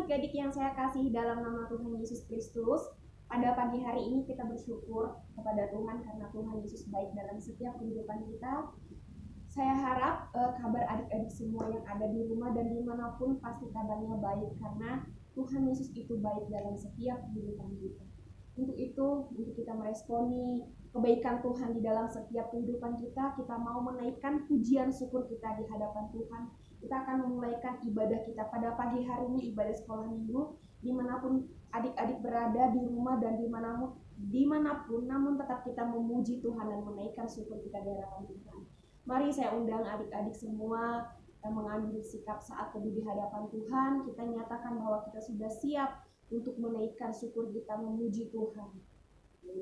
adik-adik yang saya kasih dalam nama Tuhan Yesus Kristus, pada pagi hari ini kita bersyukur kepada Tuhan karena Tuhan Yesus baik dalam setiap kehidupan kita. Saya harap kabar adik-adik semua yang ada di rumah dan dimanapun pasti kabarnya baik karena Tuhan Yesus itu baik dalam setiap kehidupan kita. Untuk itu, untuk kita meresponi kebaikan Tuhan di dalam setiap kehidupan kita mau menaikkan pujian syukur kita di hadapan Tuhan. Kita akan memulaikan ibadah kita pada pagi hari ini, ibadah sekolah minggu, dimanapun adik-adik berada di rumah dan dimanapun, namun tetap kita memuji Tuhan dan menaikkan syukur kita di hadapan Tuhan. Mari saya undang adik-adik semua mengambil sikap saat teduh di hadapan Tuhan. Kita nyatakan bahwa kita sudah siap untuk menaikkan syukur kita memuji Tuhan.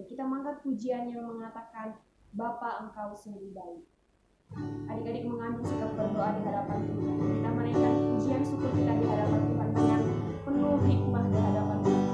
Kita mengangkat pujian yang mengatakan, Bapa Engkau sungguh baik. Adik-adik mengambil sikap berdoa di hadapan Tuhan. Kita menaikkan pujian syukur kita di hadapan Tuhan dengan penuh hikmah di hadapan Tuhan.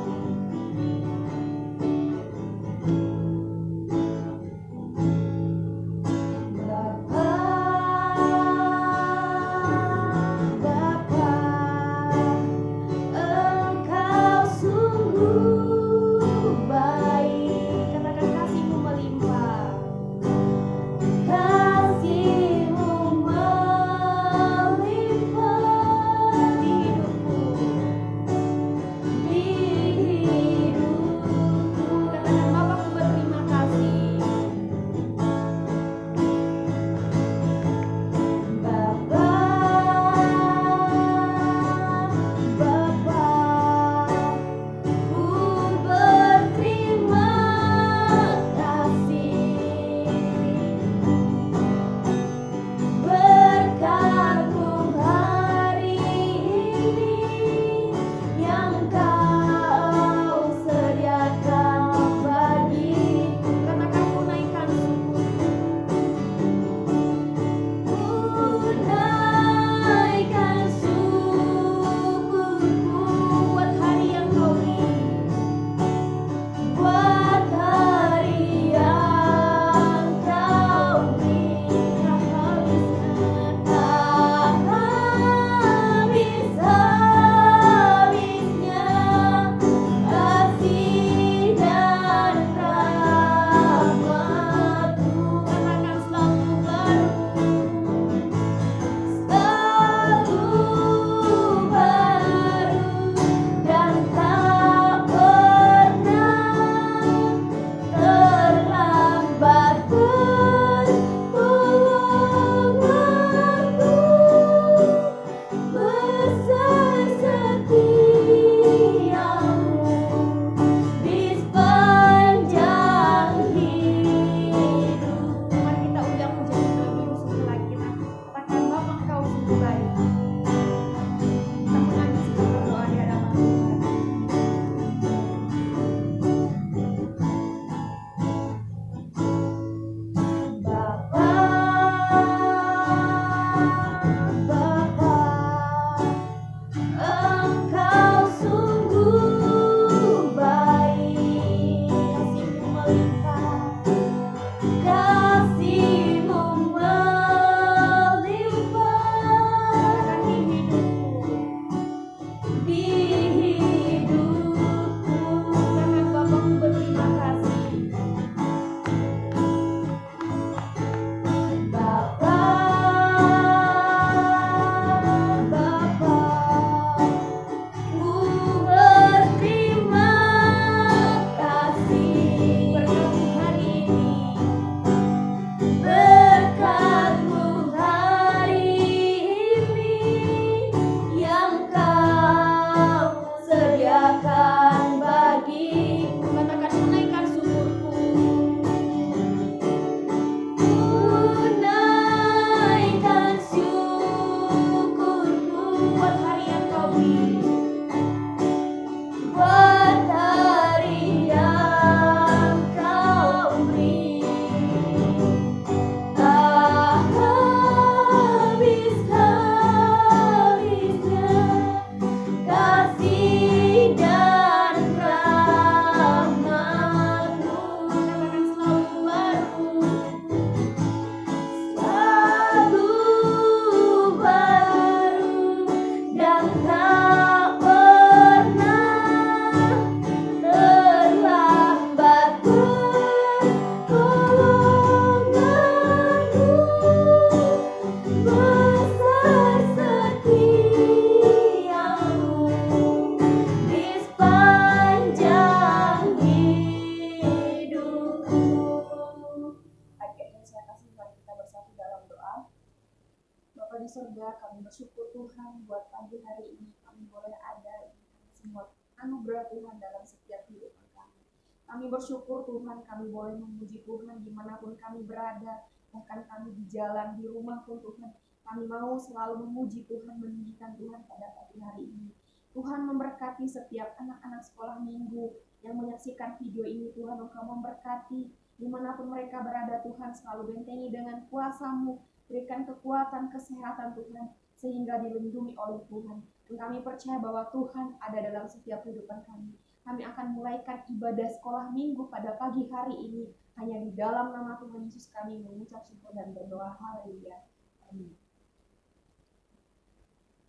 bersyukur Tuhan buat pagi hari ini kami boleh ada di semua anugerah Tuhan dalam setiap kehidupan kami. Kami bersyukur Tuhan, kami boleh memuji Tuhan dimanapun kami berada, bahkan kami di jalan, di rumah pun Tuhan. Kami mau selalu memuji Tuhan, meninggikan Tuhan pada pagi hari ini. Tuhan memberkati setiap anak-anak sekolah minggu yang menyaksikan video ini. Tuhan, Engkau memberkati dimanapun mereka berada. Tuhan, selalu bentengi dengan kuasa-Mu, berikan kekuatan, kesehatan Tuhan, sehingga dilindungi oleh Tuhan. Dan kami percaya bahwa Tuhan ada dalam setiap kehidupan kami. Kami akan mulaikan ibadah sekolah minggu pada pagi hari ini. Hanya di dalam nama Tuhan Yesus kami mengucap syukur dan berdoa. Haleluya. Amin.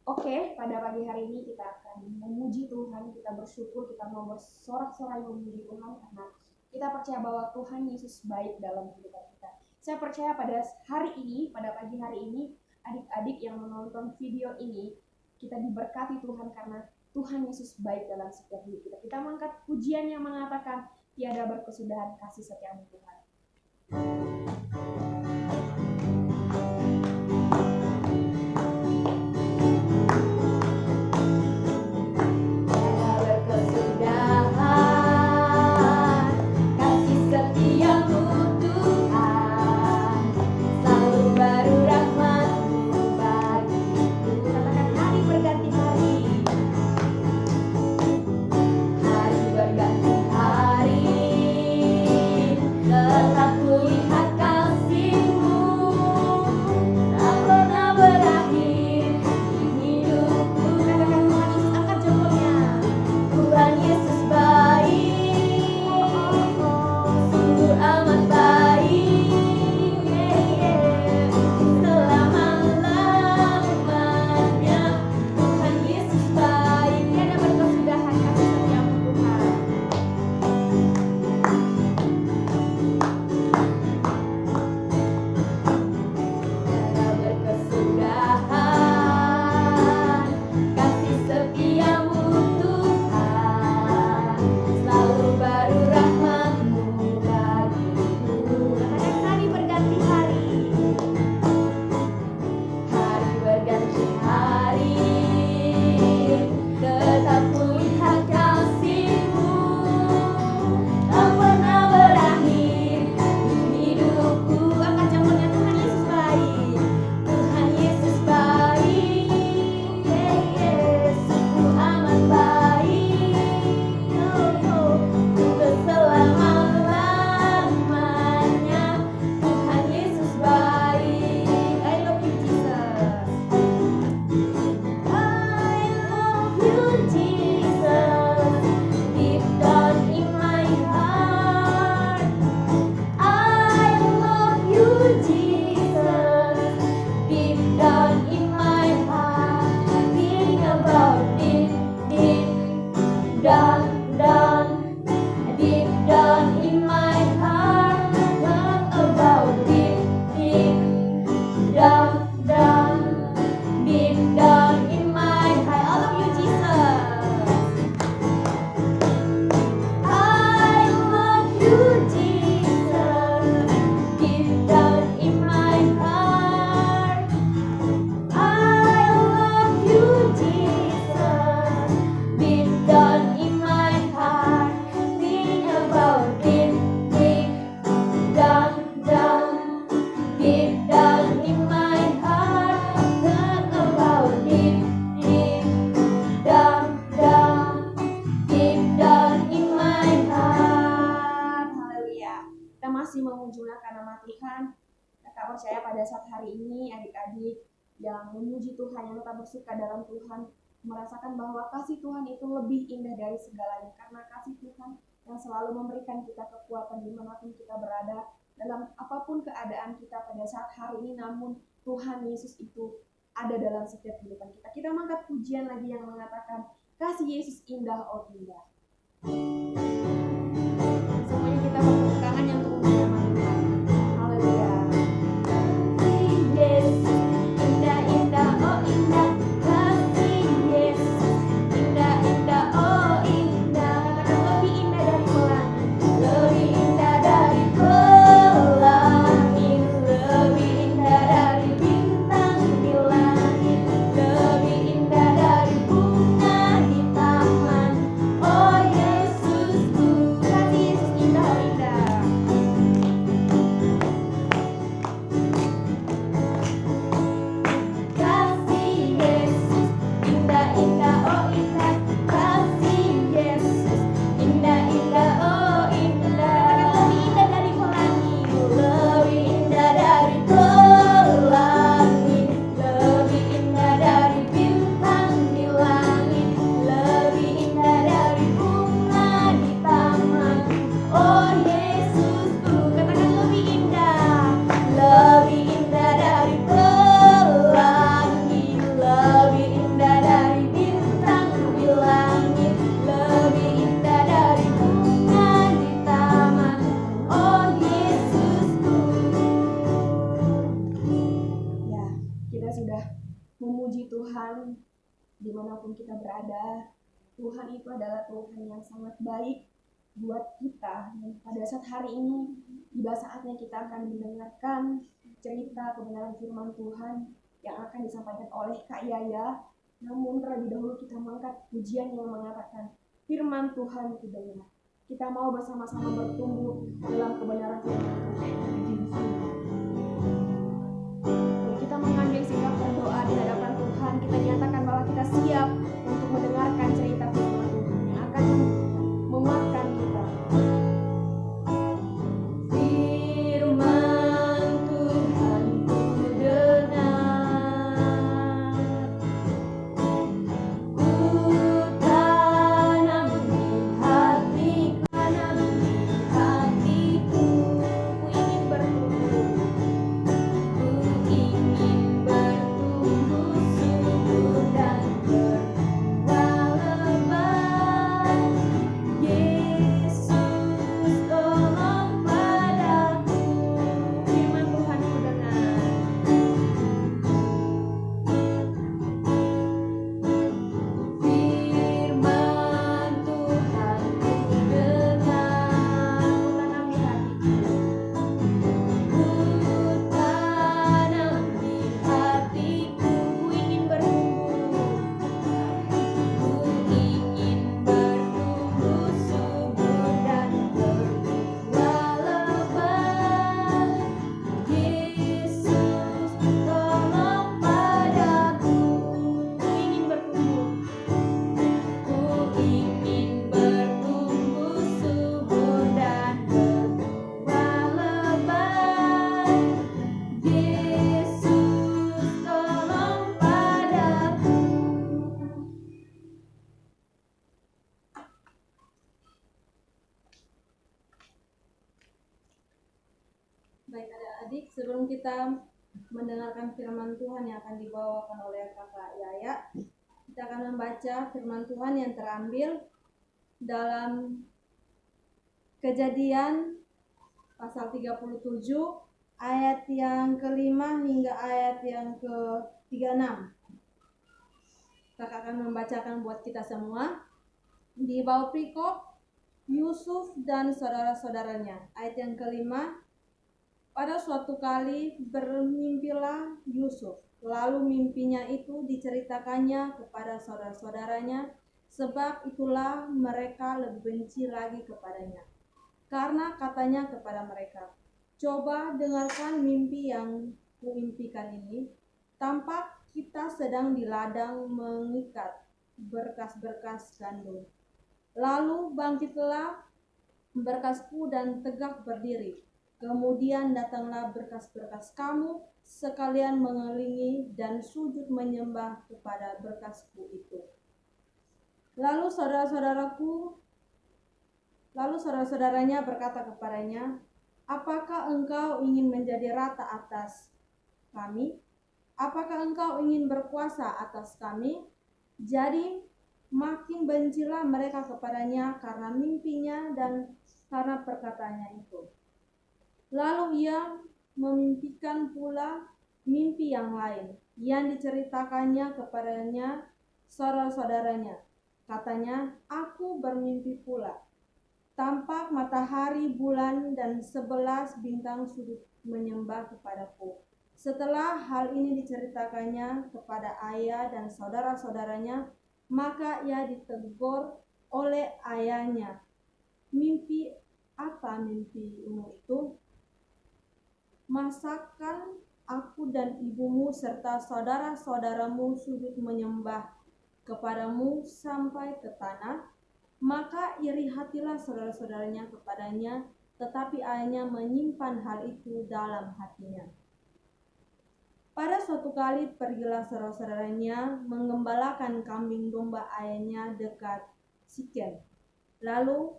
Oke, pada pagi hari ini kita akan memuji Tuhan, kita bersyukur, kita mau bersorak-sorai memuji Tuhan karena kita percaya bahwa Tuhan Yesus baik dalam kehidupan kita. Saya percaya pada hari ini, pada pagi hari ini, adik-adik yang menonton video ini, kita diberkati Tuhan karena Tuhan Yesus baik dalam setiap hidup kita. Kita mengangkat pujian yang mengatakan tiada berkesudahan kasih setiamu Tuhan. Percaya pada saat hari ini adik-adik yang memuji Tuhan, yang tetap bersuka dalam Tuhan, merasakan bahwa kasih Tuhan itu lebih indah dari segalanya, karena kasih Tuhan yang selalu memberikan kita kekuatan dimanapun kita berada, dalam apapun keadaan kita pada saat hari ini. Namun Tuhan Yesus itu ada dalam setiap kehidupan kita. Kita mengangkat pujian lagi yang mengatakan kasih Yesus indah, oh indah. Semuanya kita bertepuk tangan yang untuk nama Tuhan. Haleluya. Lebih indah dari bintang di langit. Tuhan, dimanapun kita berada, Tuhan itu adalah Tuhan yang sangat baik buat kita. Dan pada saat hari ini, tiba saatnya kita akan mendengarkan cerita kebenaran firman Tuhan yang akan disampaikan oleh Kak Yaya. Namun terlebih dahulu kita mengangkat pujian yang mengatakan firman Tuhan itu benar. Kita mau bersama-sama bertumbuh dalam kebenaran firman Tuhan. Kita mengambil sikap berdoa di hadapan Tuhan. Kita nyatakan bahwa kita siap untuk mendengarkan cerita firman Tuhan yang akan menguatkan kita. Baik adik-adik, sebelum kita mendengarkan firman Tuhan yang akan dibawakan oleh kakak Yaya, kita akan membaca firman Tuhan yang terambil dalam Kejadian pasal 37 ayat yang ke-5 hingga ayat yang ke-36. Kakak akan membacakan buat kita semua. Di bawah perikop Yusuf dan saudara-saudaranya. Ayat yang ke-5, pada suatu kali bermimpilah Yusuf, lalu mimpinya itu diceritakannya kepada saudara-saudaranya, sebab itulah mereka lebih benci lagi kepadanya. Karena katanya kepada mereka, coba dengarkan mimpi yang kuimpikan ini. Tampak kita sedang di ladang mengikat berkas-berkas gandum. Lalu bangkitlah berkasku dan tegak berdiri. Kemudian datanglah berkas-berkas kamu sekalian mengelilingi dan sujud menyembah kepada berkasku itu. Lalu saudara-saudaranya berkata kepadanya, apakah engkau ingin menjadi rata atas kami? Apakah engkau ingin berkuasa atas kami? Jadi makin bencilah mereka kepadanya karena mimpinya dan karena perkataannya itu. Lalu ia memimpikan pula mimpi yang lain yang diceritakannya kepadanya saudara-saudaranya. Katanya, aku bermimpi pula. Tampak matahari, bulan, dan 11 bintang sudut menyembah kepadaku. Setelah hal ini diceritakannya kepada ayah dan saudara-saudaranya, maka ia ditegur oleh ayahnya. Mimpi apa mimpimu itu? Masakan aku dan ibumu serta saudara-saudaramu sujud menyembah kepadamu sampai ke tanah? Maka iri hatilah saudara-saudaranya kepadanya, tetapi ayahnya menyimpan hal itu dalam hatinya. Pada suatu kali pergilah saudara-saudaranya mengembalakan kambing domba ayahnya dekat Sikem. Lalu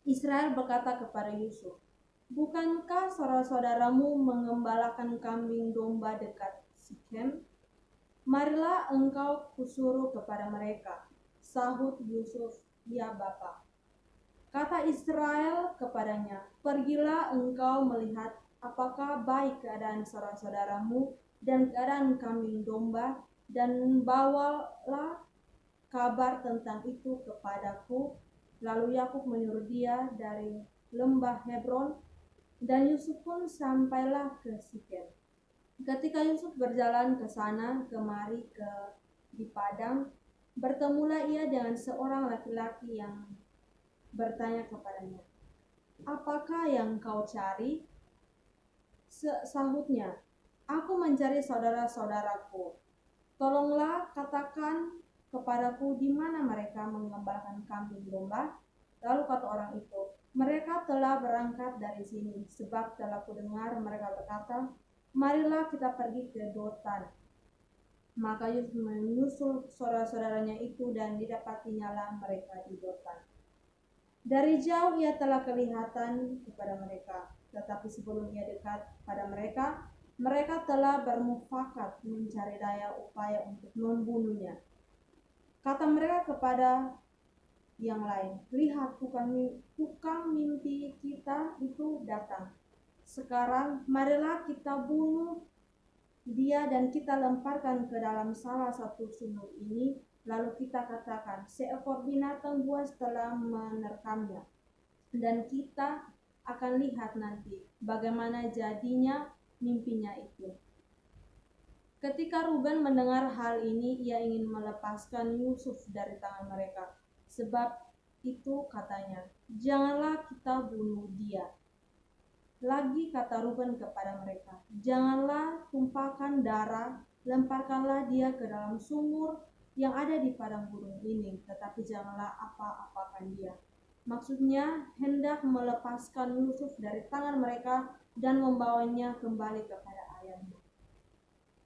Israel berkata kepada Yusuf, bukankah saudara-saudaramu mengembalakan kambing domba dekat Sikem? Marilah engkau kusuruh kepada mereka. Sahut Yusuf, ya Bapa. Kata Israel kepadanya, pergilah engkau melihat apakah baik keadaan saudara-saudaramu dan keadaan kambing domba, dan bawalah kabar tentang itu kepadaku. Lalu Yakub menyuruh dia dari lembah Hebron, dan Yusuf pun sampailah ke Sikem. Ketika Yusuf berjalan ke sana kemari di padang, bertemulah ia dengan seorang laki-laki yang bertanya kepadanya, "Apakah yang kau cari?" Sahutnya, "Aku mencari saudara-saudaraku. Tolonglah katakan kepadaku di mana mereka mengembalakan kambing domba." Lalu kata orang itu, "Mereka telah berangkat dari sini, sebab telah kudengar mereka berkata, 'Marilah kita pergi ke Dotan.'" Maka Yusuf menyusul saudara-saudaranya itu, dan didapatinya mereka di Dotan. Dari jauh ia telah kelihatan kepada mereka, tetapi sebelum ia dekat pada mereka, mereka telah bermufakat mencari daya upaya untuk membunuhnya. Kata mereka kepada yang lain, "Lihat, tukang mimpi kita itu datang. Sekarang marilah kita bunuh dia dan kita lemparkan ke dalam salah satu sumur ini. Lalu kita katakan, seekor binatang buas telah menerkamnya, dan kita akan lihat nanti bagaimana jadinya mimpinya itu." Ketika Ruben mendengar hal ini, ia ingin melepaskan Yusuf dari tangan mereka. Sebab itu katanya, "Janganlah kita bunuh dia." Lagi kata Ruben kepada mereka, "Janganlah tumpahkan darah, lemparkanlah dia ke dalam sumur yang ada di padang gurun ini, tetapi janganlah apa-apakan dia." Maksudnya hendak melepaskan Yusuf dari tangan mereka dan membawanya kembali kepada ayahnya.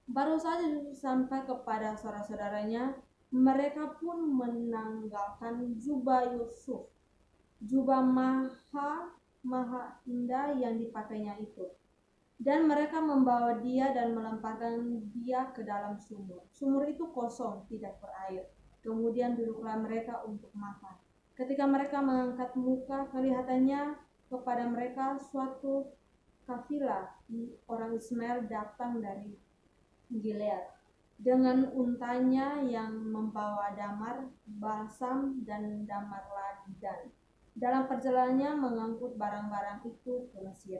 Baru saja Yusuf sampai kepada saudara-saudaranya, mereka pun menanggalkan jubah Yusuf, jubah maha indah yang dipakainya itu, dan mereka membawa dia dan melemparkan dia ke dalam sumur. Sumur itu kosong, tidak berair. Kemudian duduklah mereka untuk makan. Ketika mereka mengangkat muka, kelihatannya kepada mereka suatu kafilah orang Ismail datang dari Gilead dengan untanya yang membawa damar, balsam, dan damar ladidan. Dalam perjalanannya mengangkut barang-barang itu ke Mesir.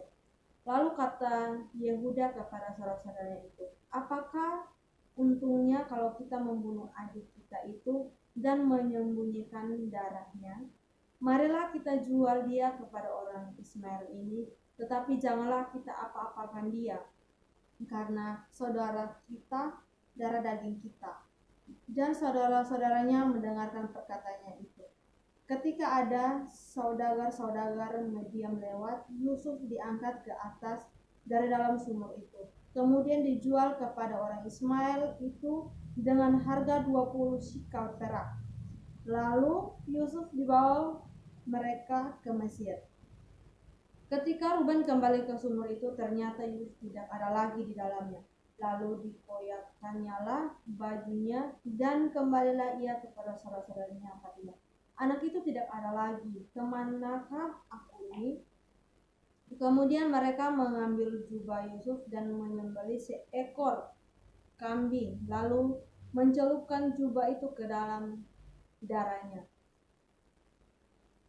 Lalu kata Yehuda kepada saudara-saudaranya itu, "Apakah untungnya kalau kita membunuh adik kita itu dan menyembunyikan darahnya? Marilah kita jual dia kepada orang Ismail ini, tetapi janganlah kita apa-apakan dia, karena saudara kita, darah daging kita." Dan saudara-saudaranya mendengarkan perkataannya itu. Ketika ada saudagar-saudagar Mediam lewat, Yusuf diangkat ke atas dari dalam sumur itu, kemudian dijual kepada orang Ismail itu dengan harga 20 shikal perak. Lalu Yusuf dibawa mereka ke Mesir. Ketika Ruben kembali ke sumur itu, ternyata Yusuf tidak ada lagi di dalamnya. Lalu dikoyakkannyalah bajunya, dan kembalilah ia kepada saudara-saudaranya katanya, "Anak itu tidak ada lagi. Kemanakah aku ini?" Kemudian mereka mengambil jubah Yusuf dan menyembelih seekor kambing, lalu mencelupkan jubah itu ke dalam darahnya.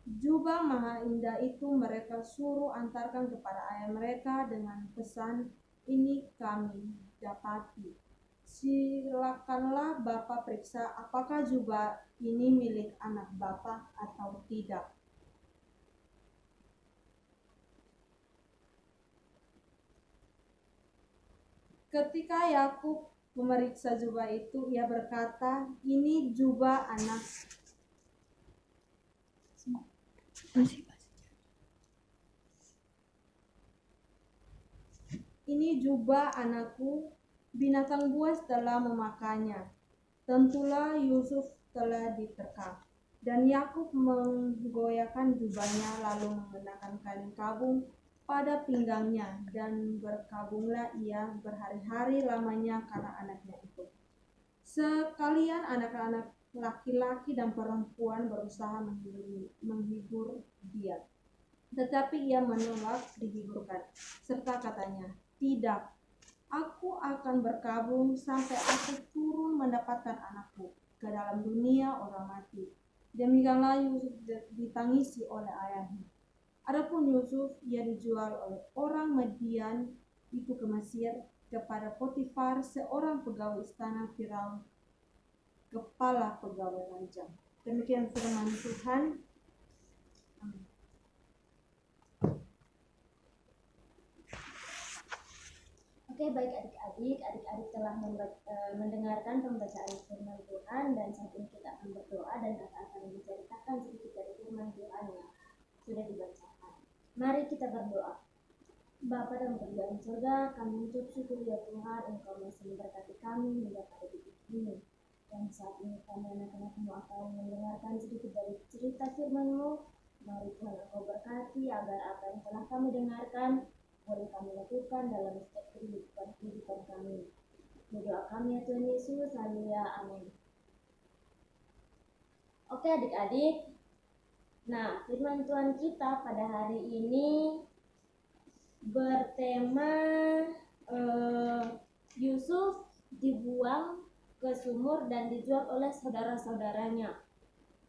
Jubah maha indah itu mereka suruh antarkan kepada ayah mereka dengan pesan, "Ini kami dapati. Silakanlah Bapak periksa apakah jubah ini milik anak Bapak atau tidak." Ketika Yakub memeriksa jubah itu, ia berkata, "Ini jubah anak." "Ini jubah anakku, binatang buas telah memakainya. Tentulah Yusuf telah diterkam." Dan Yakub menggoyahkan jubahnya, lalu mengenakan kain kabung pada pinggangnya, dan berkabunglah ia berhari-hari lamanya karena anaknya itu. Sekalian anak-anak laki-laki dan perempuan berusaha menghibur dia, tetapi ia menolak dihiburkan, serta katanya, "Tidak, Aku akan berkabung sampai aku turun mendapatkan anakku ke dalam dunia orang mati. Demikianlah Yusuf ditangisi oleh ayahnya. Adapun Yusuf, ia dijual oleh orang Madian itu ke Mesir kepada Potifar, seorang pegawai istana Firaun, kepala pegawai raja. Demikian firman Tuhan. Amin. Oke, baik adik-adik telah mendengarkan pembacaan firman Tuhan, dan saat ini kita akan berdoa dan akan menceritakan sedikit dari firman Tuhan yang sudah dibacakan. Mari kita berdoa. Bapa dan Bapa di surga, kami mengucap syukur ya Tuhan, Engkau masih memberkati kami hingga pada detik ini. Dan saat ini kami anak-anakmu akan mendengarkan sedikit dari cerita firman-Mu. Mari Tuhan Engkau berkati agar apa yang telah kami dengarkan boleh kami lakukan dalam setiap kehidupan kami. Berdoa kami ya Tuhan Yesus, haleluya, amin. Oke adik-adik, nah firman Tuhan kita pada hari ini bertema Yusuf dibuang ke sumur dan dijual oleh saudara-saudaranya.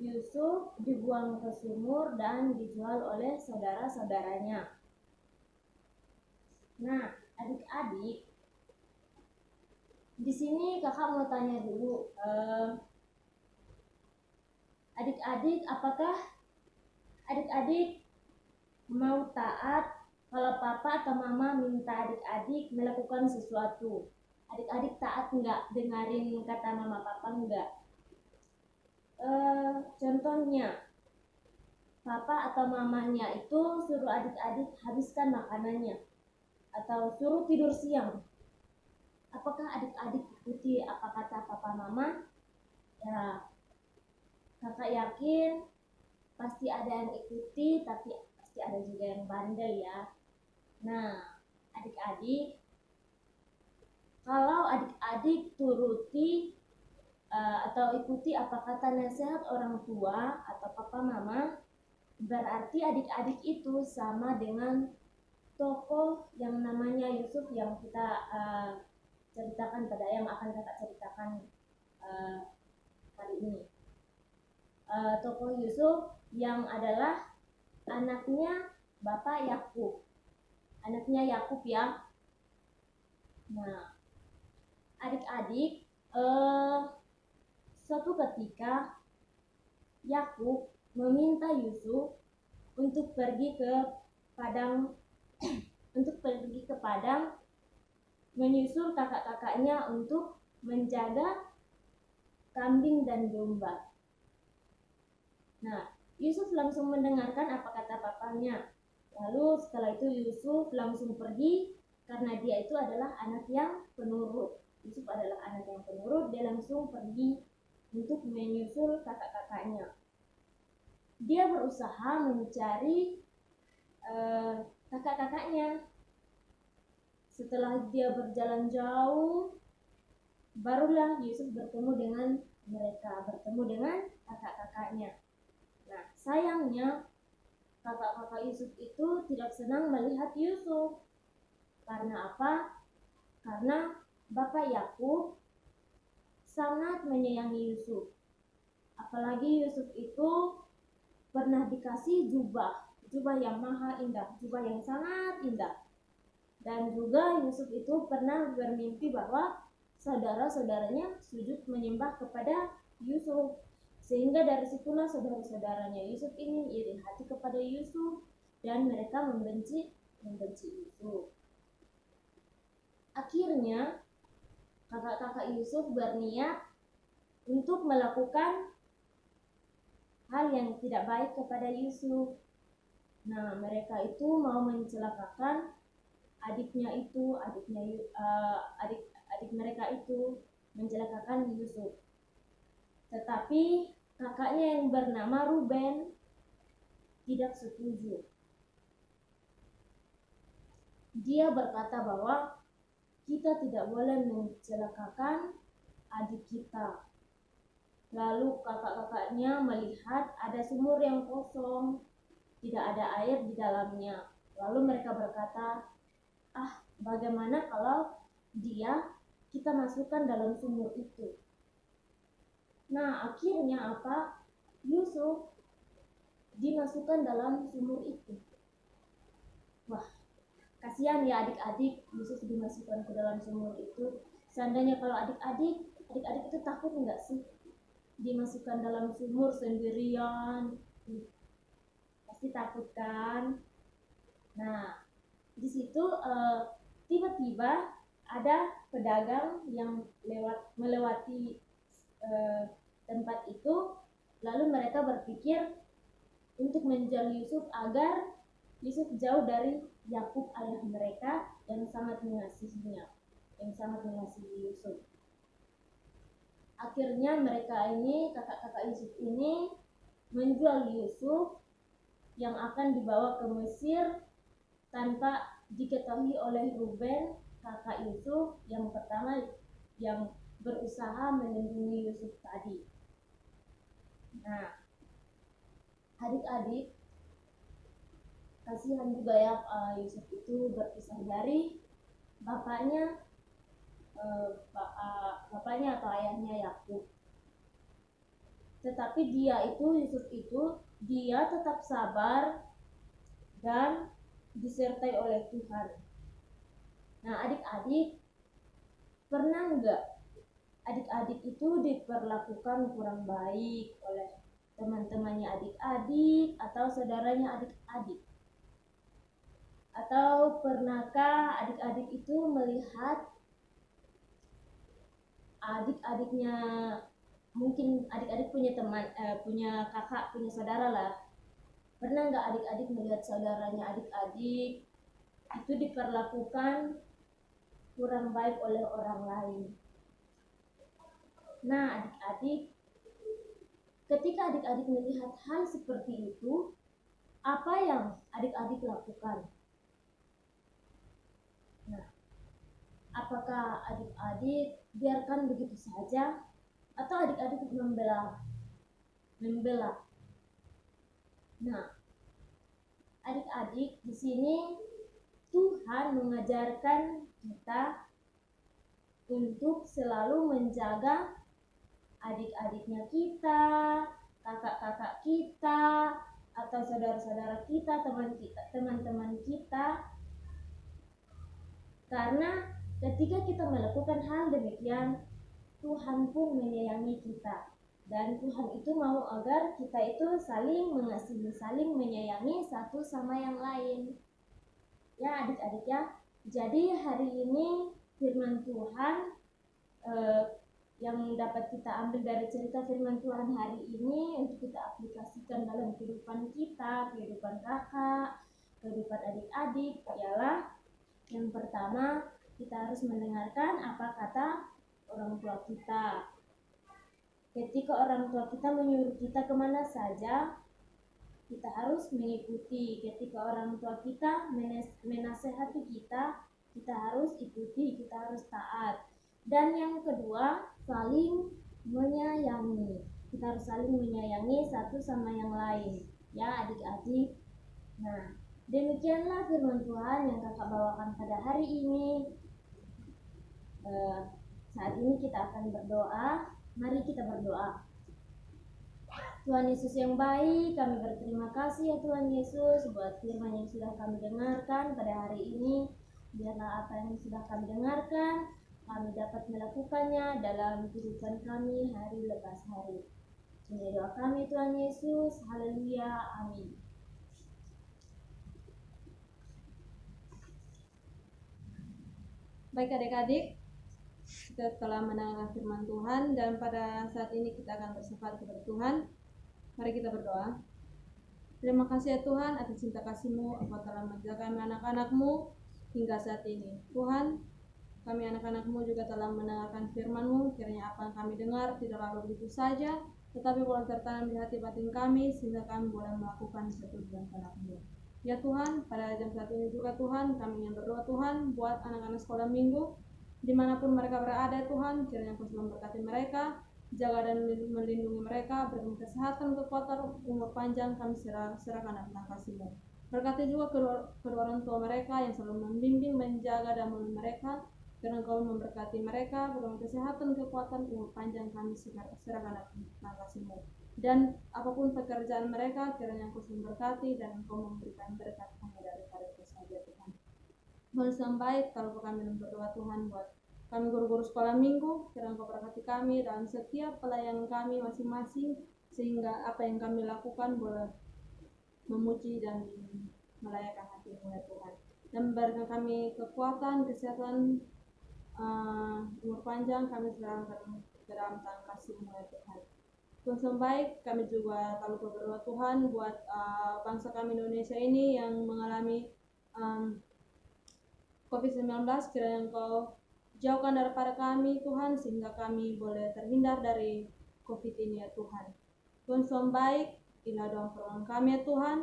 Yusuf dibuang ke sumur dan dijual oleh saudara-saudaranya. Nah, adik-adik, di sini kakak mau tanya dulu, adik-adik, apakah adik-adik mau taat kalau papa atau mama minta adik-adik melakukan sesuatu? Adik-adik taat nggak dengerin kata mama papa nggak? Contohnya, papa atau mamanya itu suruh adik-adik habiskan makanannya, atau suruh tidur siang. Apakah adik-adik ikuti apa kata papa mama? Ya, kakak yakin pasti ada yang ikuti, tapi pasti ada juga yang bandel ya. Nah, adik-adik, kalau adik-adik turuti atau ikuti apa kata nasihat orang tua atau papa mama, berarti adik-adik itu sama dengan tokoh yang namanya Yusuf yang kita ceritakan yang akan kakak ceritakan hari ini. Tokoh Yusuf yang adalah anaknya Bapak Yakub, anaknya Yakub ya. Nah, adik-adik, suatu ketika Yakub meminta Yusuf untuk pergi ke padang menyusul kakak-kakaknya untuk menjaga kambing dan domba. Nah, Yusuf langsung mendengarkan apa kata papanya. Lalu setelah itu Yusuf langsung pergi karena dia itu adalah anak yang penurut. Yusuf adalah anak yang penurut, dia langsung pergi untuk menyusul kakak-kakaknya. Dia berusaha mencari kakak-kakaknya. Setelah dia berjalan jauh, barulah Yusuf bertemu dengan mereka, bertemu dengan kakak-kakaknya. Nah, sayangnya kakak-kakak Yusuf itu tidak senang melihat Yusuf. Karena apa? Karena Bapak Yakub sangat menyayangi Yusuf. Apalagi Yusuf itu pernah dikasih jubah yang maha indah, jubah yang sangat indah. Dan juga Yusuf itu pernah bermimpi bahwa saudara-saudaranya sujud menyembah kepada Yusuf. Sehingga dari situlah saudara-saudaranya Yusuf ini iri hati kepada Yusuf dan mereka membenci Yusuf. Akhirnya kakak-kakak Yusuf berniat untuk melakukan hal yang tidak baik kepada Yusuf. Nah, mereka itu mau mencelakakan adik mereka itu, mencelakakan Yusuf. Tetapi kakaknya yang bernama Ruben tidak setuju. Dia berkata bahwa kita tidak boleh mencelakakan adik kita. Lalu kakak-kakaknya melihat ada sumur yang kosong, tidak ada air di dalamnya. Lalu mereka berkata, bagaimana kalau kita masukkan dalam sumur itu. Nah, akhirnya apa? Yusuf dimasukkan dalam sumur itu. Wah, kasihan ya adik-adik, Yusuf dimasukkan ke dalam sumur itu. Seandainya kalau adik-adik itu takut enggak sih dimasukkan dalam sumur sendirian? Pasti takut kan? Nah, di situ tiba-tiba ada pedagang yang melewati tempat itu, lalu mereka berpikir untuk menjual Yusuf agar Yusuf jauh dari Yakub ayah mereka yang sangat mengasihinya, yang sangat mengasihi Yusuf. Akhirnya mereka ini, kakak-kakak Yusuf ini, menjual Yusuf yang akan dibawa ke Mesir tanpa diketahui oleh Ruben, kakak Yusuf yang pertama yang berusaha melindungi Yusuf tadi. Nah, adik-adik, kasihan juga ya Yusuf itu berpisah dari bapaknya atau ayahnya Yakub. Tetapi Yusuf itu dia tetap sabar dan disertai oleh Tuhan. Nah, adik-adik, pernah enggak adik-adik itu diperlakukan kurang baik oleh teman-temannya adik-adik atau saudaranya adik-adik? Atau pernahkah adik-adik itu melihat adik-adiknya, mungkin adik-adik punya teman, punya kakak, punya saudara lah. Pernah nggak adik-adik melihat saudaranya adik-adik itu diperlakukan kurang baik oleh orang lain? Nah, adik-adik, ketika adik-adik melihat hal seperti itu, apa yang adik-adik lakukan? Nah, apakah adik-adik biarkan begitu saja atau adik-adik membela? Nah, adik-adik, di sini Tuhan mengajarkan kita untuk selalu menjaga adik-adiknya kita, kakak-kakak kita, atau saudara-saudara kita, teman-teman kita. Karena ketika kita melakukan hal demikian, Tuhan pun menyayangi kita. Dan Tuhan itu mau agar kita itu saling mengasihi, saling menyayangi satu sama yang lain. Ya adik-adik ya. Jadi hari ini firman Tuhan yang dapat kita ambil dari cerita firman Tuhan hari ini untuk kita aplikasikan dalam kehidupan kita, kehidupan kakak, kehidupan adik-adik ialah yang pertama, kita harus mendengarkan apa kata orang tua kita. Ketika orang tua kita menyuruh kita kemana saja, kita harus mengikuti. Ketika orang tua kita menasehati kita, kita harus ikuti, kita harus taat. Dan yang kedua, saling menyayangi. Kita harus saling menyayangi satu sama yang lain. Ya adik-adik. Nah, demikianlah firman Tuhan yang kakak bawakan pada hari ini. Saat ini kita akan berdoa. Mari kita berdoa. Tuhan Yesus yang baik, kami berterima kasih ya Tuhan Yesus buat firman yang sudah kami dengarkan pada hari ini. Biarlah apa yang sudah kami dengarkan, kami dapat melakukannya dalam kehidupan kami hari lepas hari. Ini doa kami Tuhan Yesus. Haleluya. Amin. Baik adik-adik, kita telah mendengar firman Tuhan dan pada saat ini kita akan bersyafaat kepada Tuhan. Mari kita berdoa. Terima kasih ya Tuhan atas cinta kasih-Mu, Engkau telah menjaga kami anak-anak-Mu hingga saat ini. Tuhan, kami anak-anak-Mu juga telah mendengarkan firman-Mu, kiranya apa yang kami dengar tidak lalu begitu saja, tetapi boleh tertanam di hati batin kami sehingga kami boleh melakukan seperti dan kehendak-Mu. Ya Tuhan, pada jam saat ini juga Tuhan, kami ingin berdoa Tuhan buat anak-anak sekolah minggu, dimanapun mereka berada Tuhan, kiranya Engkau selalu memberkati mereka, jaga dan melindungi mereka, berikan kesehatan, kekuatan, umur panjang, kami serahkan dalam kasih-Mu. Berkati juga kedua orang tua mereka yang selalu membimbing, menjaga dan memelihara mereka, Karena Engkau memberkati mereka, berikan kesehatan, kekuatan, umur panjang kami serahkan dalam kasih-Mu. Dan apapun pekerjaan mereka, kiranya Engkau memberkati dan Engkau memberikan berkat hanya daripada itu saja Tuhan. Mohon baik kalau kami berdoa Tuhan buat kami guru-guru sekolah minggu, kiranya Engkau berkati kami dalam setiap pelayanan kami masing-masing, sehingga apa yang kami lakukan boleh memuji dan melayakan hati-Mu ya Tuhan. Dan berikan kami kekuatan, kesehatan, umur panjang kami serahkan ke dalam tangan kasih-Mu ya Tuhan. Tuhan baik, kami juga kalau berdoa Tuhan buat bangsa kami Indonesia ini yang mengalami COVID-19, kiranya Engkau jauhkan daripada kami Tuhan, sehingga kami boleh terhindar dari COVID ini ya Tuhan. Tuhan baik, inilah doa permohonan kami ya Tuhan,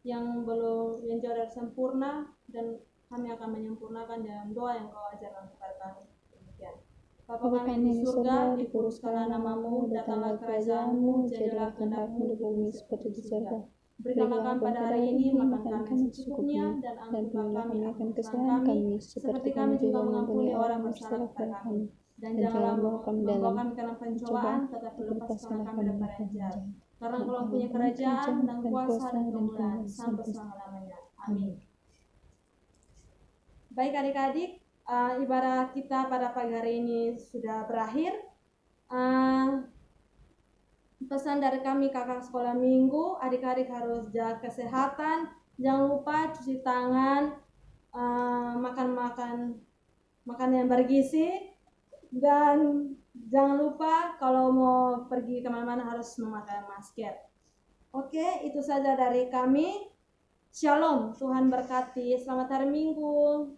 yang jauh dari sempurna, dan kami akan menyempurnakan dalam doa yang Kau ajarkan kepada kami. Demikian. Bapa kami di surga, dikuduskanlah nama-Mu, datanglah kerajaan-Mu, jadilah kehendak-Mu di bumi seperti di surga. Berikanlah kami pada hari ini makan kami secukupnya, dan ampunilah kami akan kesalahan kami, seperti kami juga mengampuni orang bersalah kepada kami. Dan janganlah membawa kami dalam pencobaan, tetapi lepaskanlah kami daripada yang jahat. Karena Engkau punya kerajaan dan kuasa dan kemuliaan sampai selama-lamanya. Amin. Baik adik-adik, ibadah kita pada pagi hari ini sudah berakhir. Pesan dari kami kakak sekolah minggu, adik-adik harus jaga kesehatan, jangan lupa cuci tangan, makan yang bergizi, dan jangan lupa kalau mau pergi kemana-mana harus memakai masker. Oke, itu saja dari kami. Shalom, Tuhan berkati. Selamat hari Minggu.